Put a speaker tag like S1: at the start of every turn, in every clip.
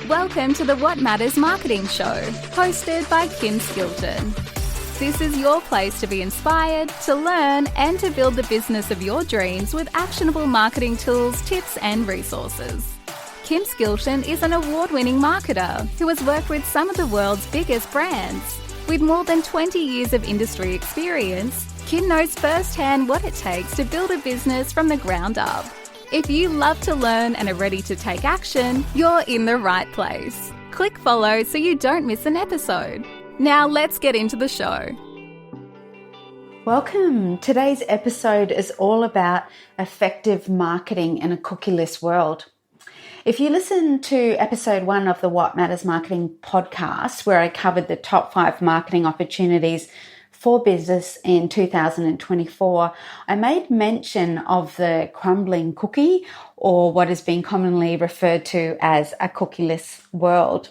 S1: Welcome to the What Matters Marketing Show, hosted by Kim Skilton. This is your place to be inspired, to learn, and to build the business of your dreams with actionable marketing tools, tips, and resources. Kim Skilton is an award-winning marketer who has worked with some of the world's biggest brands. With more than 20 years of industry experience, Kim knows firsthand what it takes to build a business from the ground up. If you love to learn and are ready to take action, you're in the right place. Click follow so you don't miss an episode. Now let's get into the show.
S2: Welcome. Today's episode is all about effective marketing in a cookieless world. If you listen to episode 1 of the What Matters Marketing podcast, where I covered the top 5 marketing opportunities for business in 2024, I made mention of the crumbling cookie, or what is being commonly referred to as a cookieless world.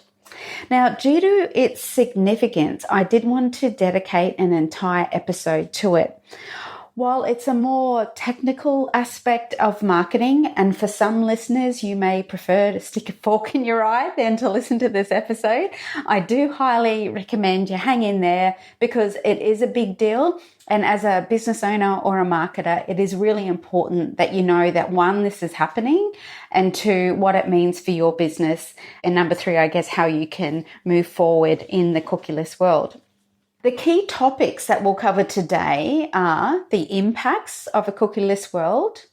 S2: Now, due to its significance, I did want to dedicate an entire episode to it. While it's a more technical aspect of marketing, and for some listeners, you may prefer to stick a fork in your eye than to listen to this episode, I do highly recommend you hang in there because it is a big deal. And as a business owner or a marketer, it is really important that you know that 1, this is happening, and 2, what it means for your business. And number 3, I guess, how you can move forward in the cookieless world. The key topics that we'll cover today are the impacts of a cookieless world.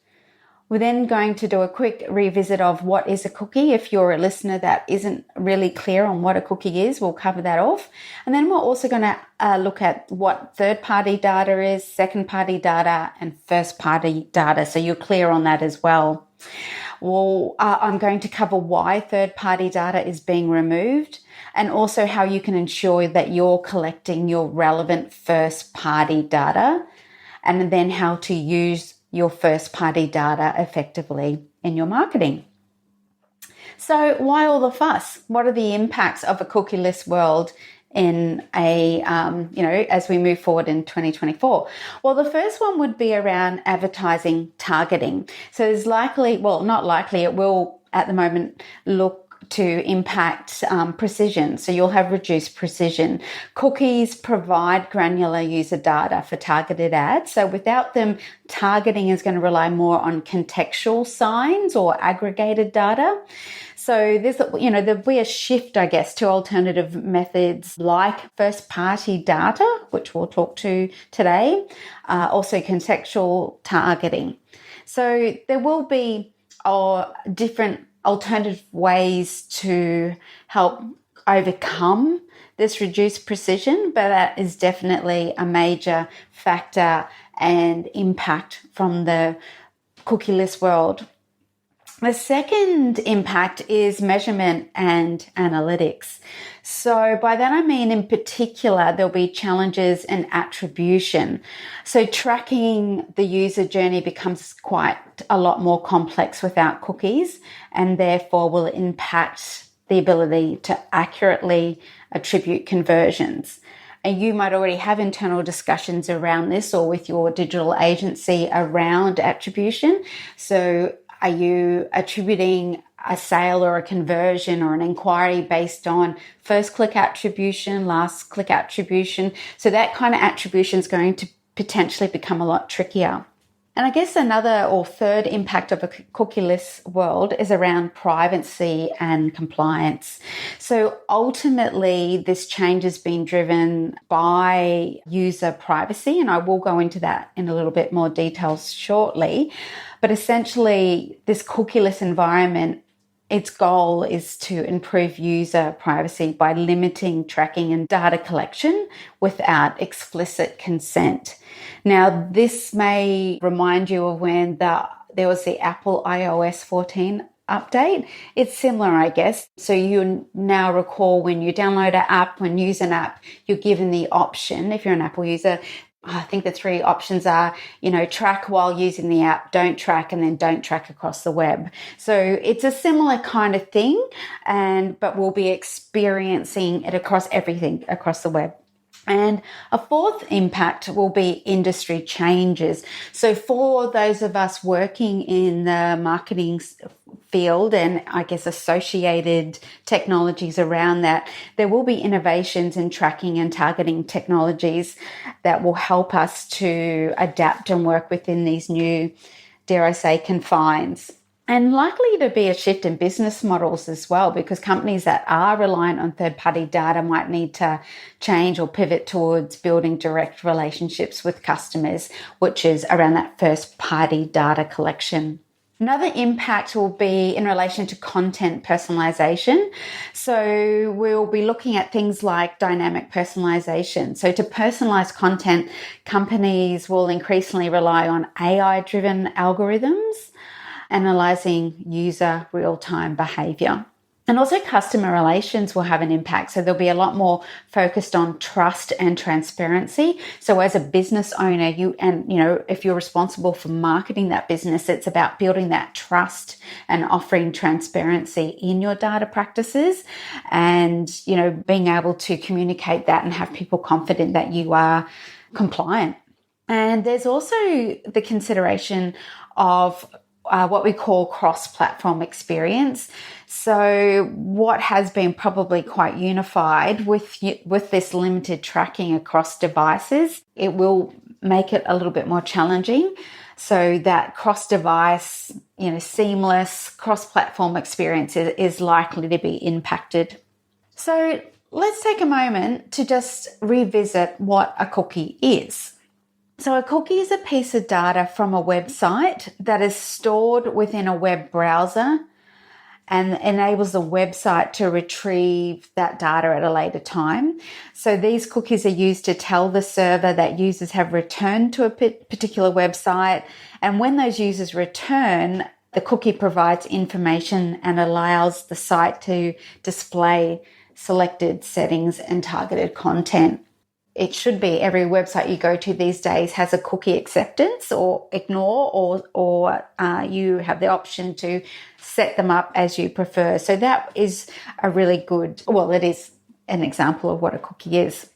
S2: We're then going to do a quick revisit of what is a cookie. If you're a listener that isn't really clear on what a cookie is, we'll cover that off. And then we're also going to look at what third-party data is, second-party data, and first-party data, so you're clear on that as well. Well, I'm going to cover why third-party data is being removed, and also how you can ensure that you're collecting your relevant first-party data, and then how to use your first-party data effectively in your marketing. So why all the fuss? What are the impacts of a cookieless world in as we move forward in 2024? Well, the first one would be around advertising targeting. So there's it will at the moment look to impact precision. So you'll have reduced precision. Cookies provide granular user data for targeted ads. So without them, targeting is going to rely more on contextual signs or aggregated data. So there'll be a shift, I guess, to alternative methods like first-party data, which we'll talk to today, also contextual targeting. So there will be different alternative ways to help overcome this reduced precision, but that is definitely a major factor and impact from the cookieless world. The second impact is measurement and analytics. So by that I mean, in particular, there'll be challenges in attribution. So tracking the user journey becomes quite a lot more complex without cookies, and therefore will impact the ability to accurately attribute conversions. And you might already have internal discussions around this, or with your digital agency around attribution. So are you attributing a sale or a conversion or an inquiry based on first click attribution, last click attribution? So that kind of attribution is going to potentially become a lot trickier. And I guess another or third impact of a cookieless world is around privacy and compliance. So ultimately, this change has been driven by user privacy, and I will go into that in a little bit more detail shortly. But essentially, this cookieless environment, its goal is to improve user privacy by limiting tracking and data collection without explicit consent. Now, this may remind you of when there was the Apple iOS 14 update. It's similar, I guess. So you now recall when you download an app, when you use an app, you're given the option, if you're an Apple user, I think the 3 options are, track while using the app, don't track, and then don't track across the web. So it's a similar kind of thing, but we'll be experiencing it across everything across the web. And a fourth impact will be industry changes. So for those of us working in the marketing field and I guess associated technologies around that, there will be innovations in tracking and targeting technologies that will help us to adapt and work within these new, dare I say, confines. And likely to be a shift in business models as well, because companies that are reliant on third-party data might need to change or pivot towards building direct relationships with customers, which is around that first-party data collection. Another impact will be in relation to content personalization. So we'll be looking at things like dynamic personalization. So to personalize content, companies will increasingly rely on AI-driven algorithms, analyzing user real-time behavior. And also customer relations will have an impact. So there'll be a lot more focused on trust and transparency. So as a business owner, if you're responsible for marketing that business, it's about building that trust and offering transparency in your data practices and, being able to communicate that and have people confident that you are compliant. And there's also the consideration of what we call cross-platform experience. So what has been probably quite unified with this limited tracking across devices, it will make it a little bit more challenging. So that cross-device, seamless cross-platform experience is likely to be impacted. So let's take a moment to just revisit what a cookie is. So a cookie is a piece of data from a website that is stored within a web browser and enables the website to retrieve that data at a later time. So these cookies are used to tell the server that users have returned to a particular website. And when those users return, the cookie provides information and allows the site to display selected settings and targeted content. It should be every website you go to these days has a cookie acceptance or ignore, or you have the option to set them up as you prefer. So that is it is an example of what a cookie is.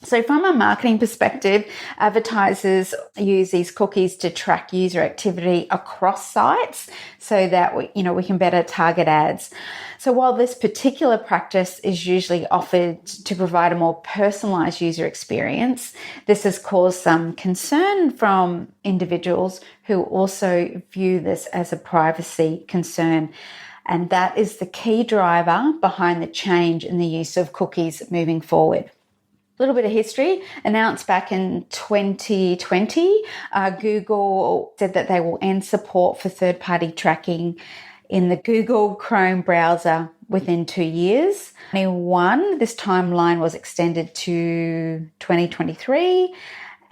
S2: So from a marketing perspective, advertisers use these cookies to track user activity across sites so that we can better target ads. So while this particular practice is usually offered to provide a more personalized user experience, this has caused some concern from individuals who also view this as a privacy concern. And that is the key driver behind the change in the use of cookies moving forward. A little bit of history. Announced back in 2020, Google said that they will end support for third-party tracking in the Google Chrome browser within 2 years. This timeline was extended to 2023,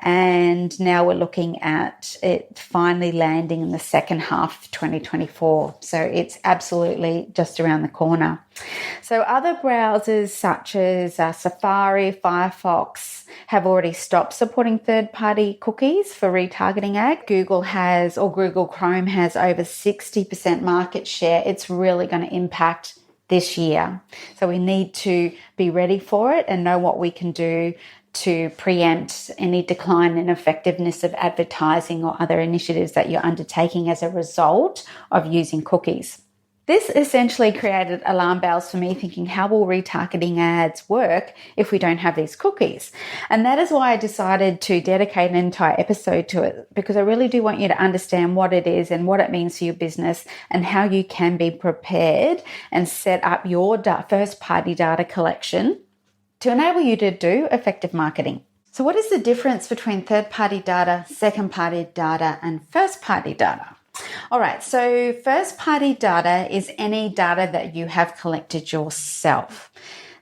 S2: and now we're looking at it finally landing in the second half of 2024. So it's absolutely just around the corner. So other browsers such as Safari, Firefox have already stopped supporting third-party cookies for retargeting ads. Google Chrome has over 60% market share. It's really going to impact this year. So we need to be ready for it and know what we can do to preempt any decline in effectiveness of advertising or other initiatives that you're undertaking as a result of using cookies. This essentially created alarm bells for me, thinking, how will retargeting ads work if we don't have these cookies? And that is why I decided to dedicate an entire episode to it, because I really do want you to understand what it is and what it means for your business and how you can be prepared and set up your first-party data collection to enable you to do effective marketing. So what is the difference between third-party data, second-party data, and first-party data? All right, so first-party data is any data that you have collected yourself.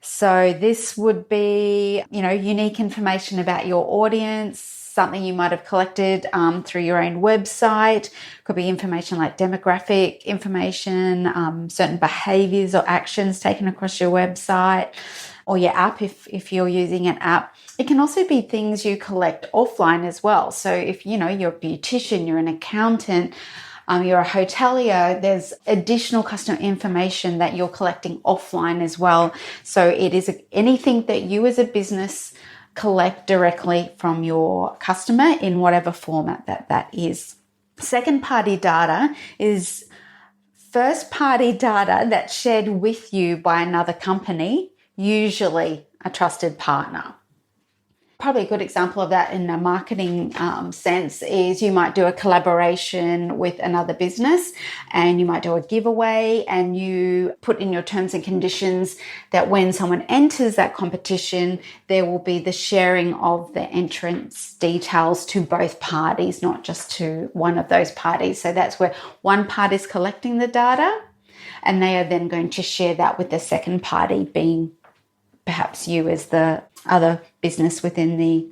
S2: So this would be, unique information about your audience, something you might have collected through your own website. Could be information like demographic information, certain behaviors or actions taken across your website, or your app if you're using an app. It can also be things you collect offline as well. So if you're a beautician, you're an accountant, you're a hotelier, there's additional customer information that you're collecting offline as well. So it is anything that you as a business collect directly from your customer in whatever format that is. Second party data is first-party data that's shared with you by another company, usually a trusted partner. Probably a good example of that in a marketing sense is you might do a collaboration with another business and you might do a giveaway, and you put in your terms and conditions that when someone enters that competition, there will be the sharing of the entrance details to both parties, not just to one of those parties. So that's where one party is collecting the data and they are then going to share that with the second party, being perhaps you as the other business within the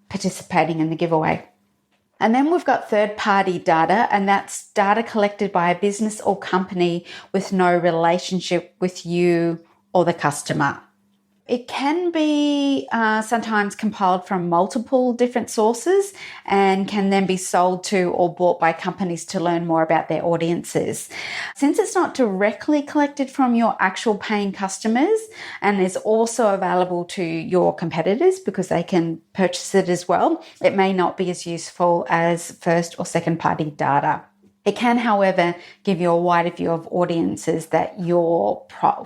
S2: participating in the giveaway. And then we've got third-party data, and that's data collected by a business or company with no relationship with you or the customer. It can be sometimes compiled from multiple different sources and can then be sold to or bought by companies to learn more about their audiences. Since it's not directly collected from your actual paying customers and is also available to your competitors because they can purchase it as well, it may not be as useful as first or second party data. It can, however, give you a wider view of audiences that your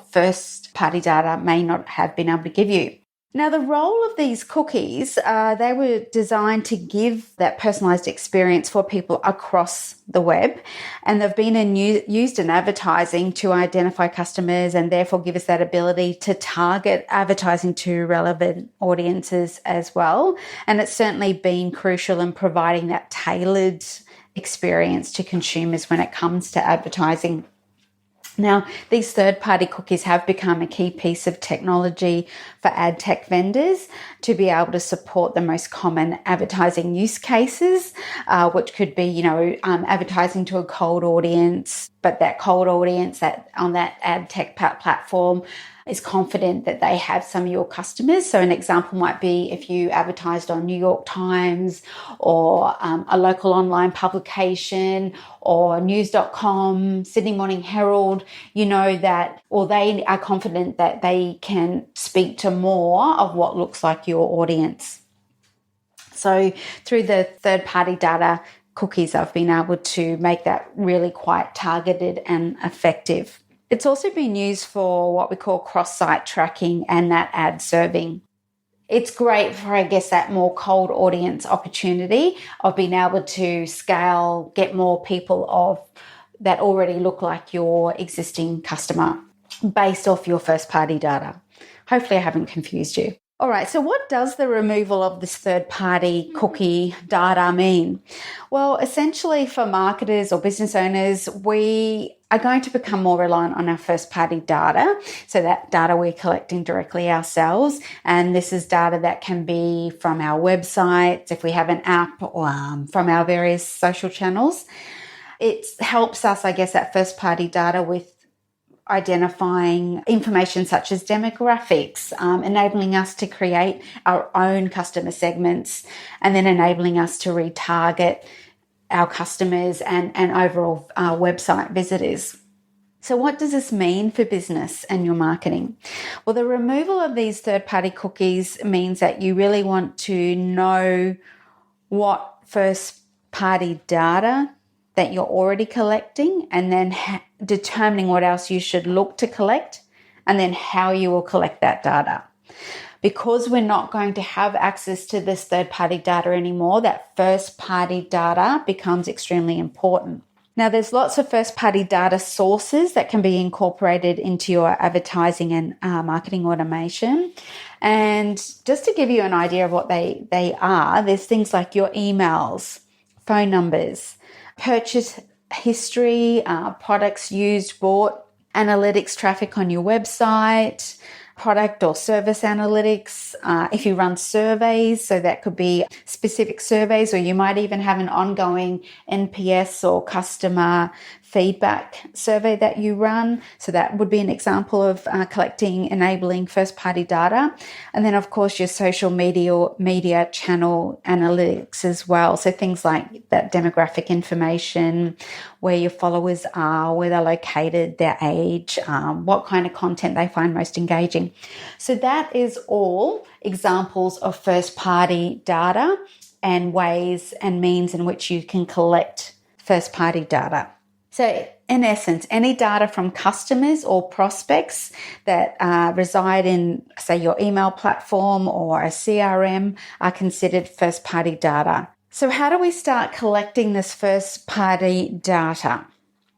S2: first-party data may not have been able to give you. Now, the role of these cookies, they were designed to give that personalized experience for people across the web, and they've been used in advertising to identify customers and therefore give us that ability to target advertising to relevant audiences as well. And it's certainly been crucial in providing that tailored experience to consumers when it comes to advertising. Now, these third-party cookies have become a key piece of technology for ad tech vendors to be able to support the most common advertising use cases, which could be, advertising to a cold audience, but that cold audience that on that ad tech platform is confident that they have some of your customers. So an example might be if you advertised on New York Times or a local online publication or news.com, Sydney Morning Herald, you know that, or they are confident that they can speak to more of what looks like your audience. So through the third-party data, cookies have been able to make that really quite targeted and effective. It's also been used for what we call cross-site tracking and that ad serving. It's great for, I guess, that more cold audience opportunity of being able to scale, get more people that already look like your existing customer based off your first-party data. Hopefully I haven't confused you. All right, so what does the removal of this third-party cookie data mean? Well, essentially for marketers or business owners, we are going to become more reliant on our first-party data. So that data we're collecting directly ourselves. And this is data that can be from our websites, if we have an app, or from our various social channels. It helps us, I guess, that first-party data with identifying information such as demographics, enabling us to create our own customer segments, and then enabling us to retarget our customers and overall website visitors. So what does this mean for business and your marketing? Well, the removal of these third-party cookies means that you really want to know what first-party data that you're already collecting, and then determining what else you should look to collect, and then how you will collect that data. Because we're not going to have access to this third-party data anymore, that first-party data becomes extremely important. Now, there's lots of first-party data sources that can be incorporated into your advertising and marketing automation. And just to give you an idea of what they are, there's things like your emails, phone numbers, purchase history, products used, bought, analytics, traffic on your website, product or service analytics. If you run surveys, so that could be specific surveys, or you might even have an ongoing NPS or customer feedback survey that you run. So that would be an example of enabling first-party data. And then, of course, your social media channel analytics as well. So things like that demographic information, where your followers are, where they're located, their age, what kind of content they find most engaging. So that is all examples of first-party data and ways and means in which you can collect first-party data. So in essence, any data from customers or prospects that reside in, say, your email platform or a CRM are considered first-party data. So how do we start collecting this first-party data?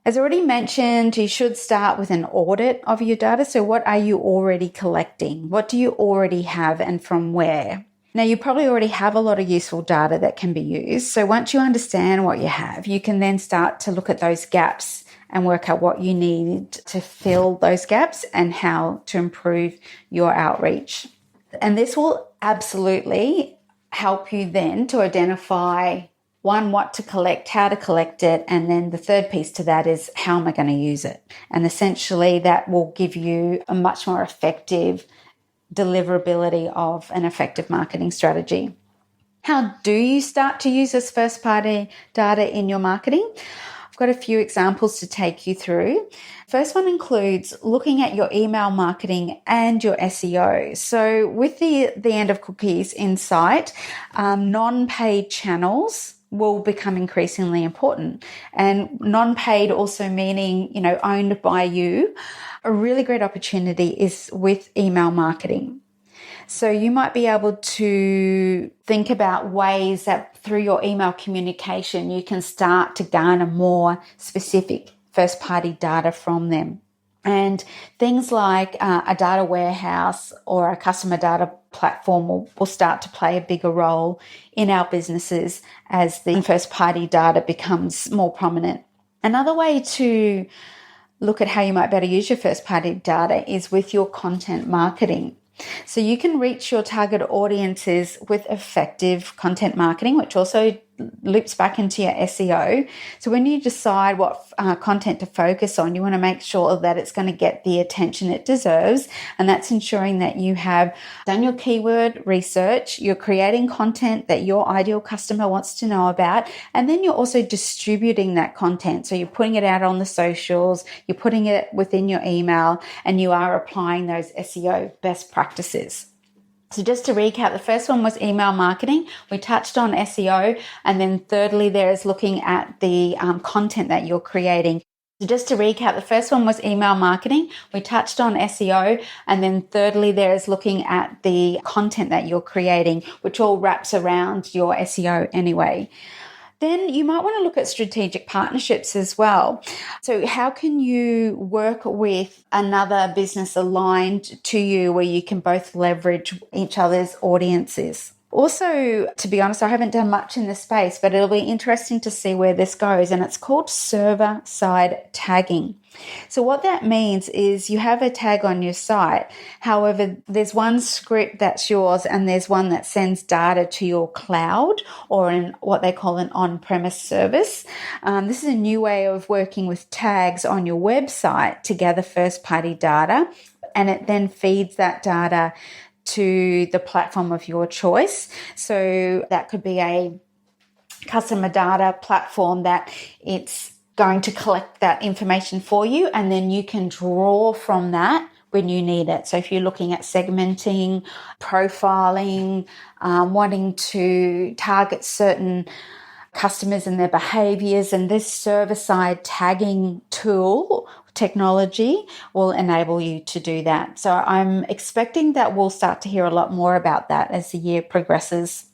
S2: As already mentioned, you should start with an audit of your data. So what are you already collecting? What do you already have and from where? Now, you probably already have a lot of useful data that can be used. So once you understand what you have, you can then start to look at those gaps and work out what you need to fill those gaps and how to improve your outreach. And this will absolutely help you then to identify, one, what to collect, how to collect it, and then the third piece to that is how am I going to use it? And essentially that will give you a much more effective deliverability of an effective marketing strategy. How do you start to use this first-party data in your marketing? I've got a few examples to take you through. First one includes looking at your email marketing and your SEO. So with the end of cookies in sight, non-paid channels will become increasingly important. And non-paid also meaning, owned by you. A really great opportunity is with email marketing. So you might be able to think about ways that through your email communication, you can start to garner more specific first-party data from them. And things like a data warehouse or a customer data platform will start to play a bigger role in our businesses as the first-party data becomes more prominent. Another way to look at how you might better use your first-party data is with your content marketing. So you can reach your target audiences with effective content marketing, which also loops back into your SEO. So when you decide what content to focus on, you want to make sure that it's going to get the attention it deserves. And that's ensuring that you have done your keyword research, you're creating content that your ideal customer wants to know about, and then you're also distributing that content. So you're putting it out on the socials, you're putting it within your email, and you are applying those SEO best practices. So just to recap, the first one was email marketing. We touched on SEO. And then thirdly, there is looking at the content that you're creating. So just to recap, the first one was email marketing. We touched on SEO. And then thirdly, there is looking at the content that you're creating, which all wraps around your SEO anyway. Then you might want to look at strategic partnerships as well. So how can you work with another business aligned to you where you can both leverage each other's audiences? Also, to be honest, I haven't done much in this space, but it'll be interesting to see where this goes. And it's called server-side tagging. So what that means is you have a tag on your site. However, there's one script that's yours and there's one that sends data to your cloud or in what they call an on-premise service. This is a new way of working with tags on your website to gather first-party data, and it then feeds that data to the platform of your choice. So that could be a customer data platform that it's going to collect that information for you, and then you can draw from that when you need it. So if you're looking at segmenting, profiling, wanting to target certain customers and their behaviors, and this server-side tagging tool technology will enable you to do that. So I'm expecting that we'll start to hear a lot more about that as the year progresses.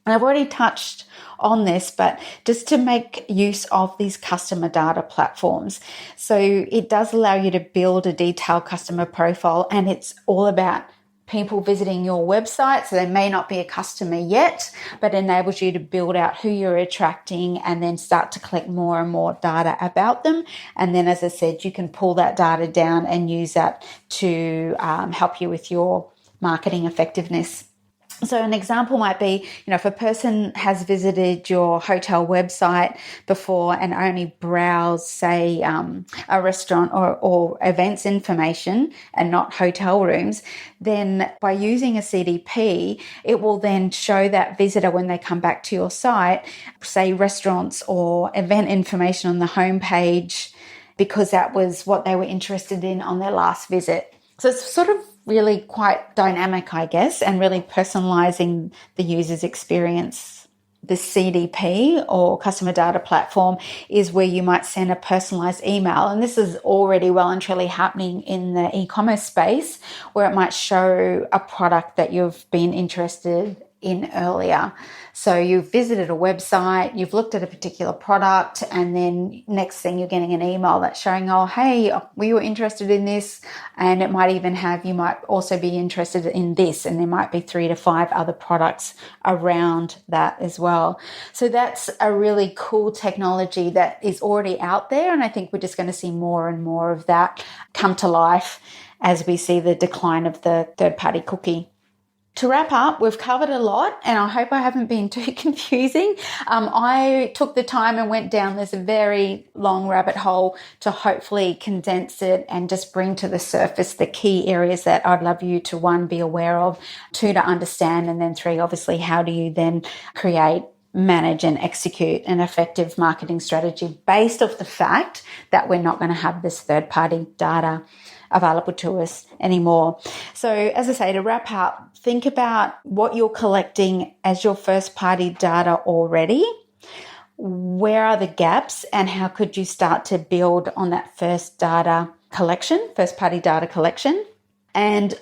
S2: And I've already touched on this, but just to make use of these customer data platforms. So it does allow you to build a detailed customer profile, and it's all about people visiting your website. So they may not be a customer yet, but enables you to build out who you're attracting and then start to collect more and more data about them. And then, as I said, you can pull that data down and use that to help you with your marketing effectiveness. So an example might be, if a person has visited your hotel website before and only browsed, say, a restaurant or events information and not hotel rooms, then by using a CDP, it will then show that visitor when they come back to your site, say restaurants or event information on the homepage, because that was what they were interested in on their last visit. So it's sort of really quite dynamic, I guess, and really personalizing the user's experience. the CDP or customer data platform is where you might send a personalized email. And this is already well and truly happening in the e-commerce space, where it might show a product that you've been interested in earlier. So you've visited a website, you've looked at a particular product, and then next thing you're getting an email that's showing, oh, hey, we were interested in this. And it might even have, you might also be interested in this. And there might be 3 to 5 other products around that as well. So that's a really cool technology that is already out there. And I think we're just going to see more and more of that come to life as we see the decline of the third-party cookie. To wrap up, we've covered a lot, and I hope I haven't been too confusing. I took the time and went down this very long rabbit hole to hopefully condense it and just bring to the surface the key areas that I'd love you to, 1, be aware of, 2, to understand, and then 3, obviously, how do you then create, manage and execute an effective marketing strategy based off the fact that we're not going to have this third-party data available to us anymore. So as I say, to wrap up, think about what you're collecting as your first-party data already. Where are the gaps, and how could you start to build on that first-party data collection? And,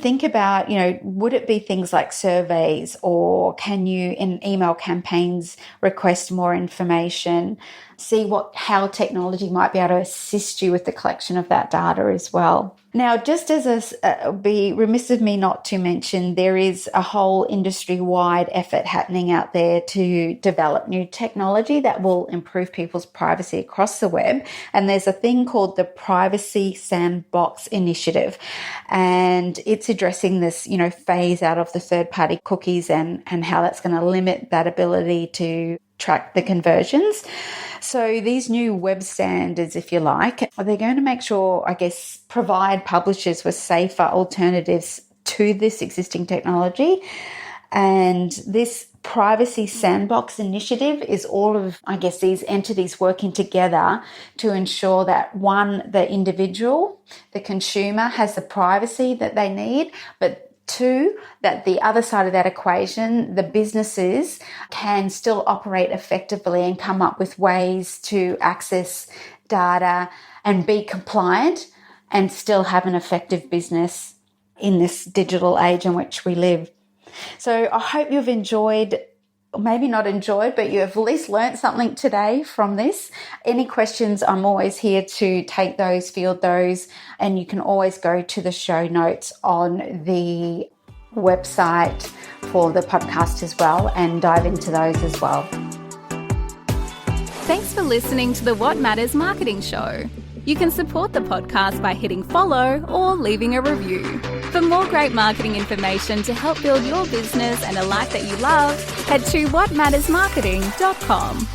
S2: think about, would it be things like surveys, or can you in email campaigns request more information? See how technology might be able to assist you with the collection of that data as well. Now, just as be remiss of me not to mention, there is a whole industry-wide effort happening out there to develop new technology that will improve people's privacy across the web. And there's a thing called the Privacy Sandbox Initiative. And it's addressing this, phase out of the third-party cookies and how that's going to limit that ability to track the conversions. So these new web standards, if you like, they're going to make sure, provide publishers with safer alternatives to this existing technology. And this Privacy Sandbox Initiative is all of, these entities working together to ensure that, 1, the individual, the consumer, has the privacy that they need, but 2, that the other side of that equation, the businesses, can still operate effectively and come up with ways to access data and be compliant and still have an effective business in this digital age in which we live. So I hope you've enjoyed, maybe not enjoyed, but you have at least learned something today from this. Any questions, I'm always here to take those, field those, and you can always go to the show notes on the website for the podcast as well and dive into those as well.
S1: Thanks for listening to the What Matters Marketing Show. You can support the podcast by hitting follow or leaving a review. For more great marketing information to help build your business and a life that you love, head to whatmattersmarketing.com.